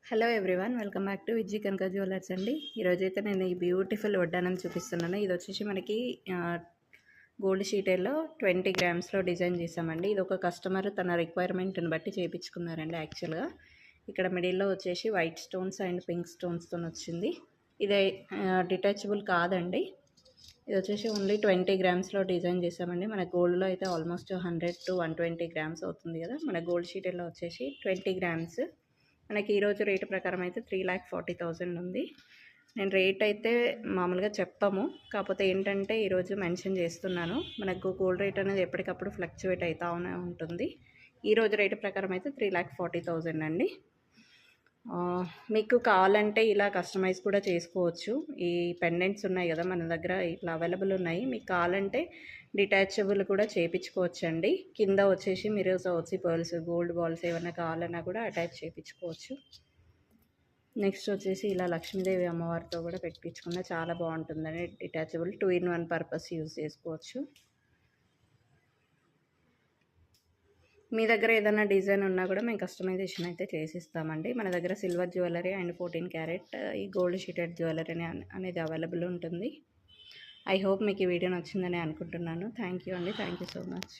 Hello everyone, welcome back to VG Kanaka jewellers అండి. ఈరోజైతే నేను ఈ బ్యూటిఫుల్ వడ్డానం చూపిస్తున్నాను. ఇది వచ్చేసి మనకి గోల్డ్ షీటెల్లో 20 గ్రామ్స్లో డిజైన్ చేసామండి. ఇది ఒక కస్టమర్ తన రిక్వైర్మెంట్ని బట్టి చేయించుకున్నారండి. యాక్చువల్గా ఇక్కడ మిడిల్లో వచ్చేసి వైట్ స్టోన్స్ అండ్ పింక్ స్టోన్స్తో వచ్చింది. ఇది డిటాచబుల్ కాదండి. ఇది వచ్చేసి ఓన్లీ 20 గ్రామ్స్లో డిజైన్ చేసామండి. మన గోల్డ్లో అయితే ఆల్మోస్ట్ 100 to 120 గ్రామ్స్ అవుతుంది కదా. మన గోల్డ్ షీటెల్లో వచ్చేసి 20 గ్రామ్స్. మనకి ఈరోజు రేటు ప్రకారం అయితే 3,40,000 ఉంది. నేను రేట్ అయితే మామూలుగా చెప్పము, కాకపోతే ఏంటంటే ఈరోజు మెన్షన్ చేస్తున్నాను. మనకు గోల్డ్ రేట్ అనేది ఎప్పటికప్పుడు ఫ్లక్చువేట్ అవుతూనే ఉంటుంది. ఈరోజు రేటు ప్రకారం అయితే 3,40,000 అండి. మీకు కావాలంటే ఇలా కస్టమైజ్ కూడా చేసుకోవచ్చు. ఈ పెండెంట్స్ ఉన్నాయి కదా మన దగ్గర, ఇట్లా అవైలబుల్ ఉన్నాయి. మీకు కావాలంటే డిటాచబుల్ కూడా చేయించుకోవచ్చండి. కింద వచ్చేసి మీరు సౌత్సీ పర్ల్స్, గోల్డ్ బాల్స్ ఏమైనా కావాలన్నా కూడా అటాచ్ చేయించుకోవచ్చు. నెక్స్ట్ వచ్చేసి ఇలా లక్ష్మీదేవి అమ్మవారితో కూడా పెట్టించుకున్న చాలా బాగుంటుందని డిటాచబుల్ 2-in-1 పర్పస్ యూజ్ చేసుకోవచ్చు. మీ దగ్గర ఏదైనా డిజైన్ ఉన్నా కూడా మేము కస్టమైజేషన్ అయితే చేసిస్తామండి. మన దగ్గర సిల్వర్ జ్యువెలరీ అండ్ 14 క్యారెట్ ఈ గోల్డ్ షీటెడ్ జ్యువెలరీ అనేది అవైలబుల్ ఉంటుంది. ఐ హోప్ మీకు ఈ వీడియో నచ్చిందని అనుకుంటున్నాను. థ్యాంక్ యూ అండి. Thank you so much.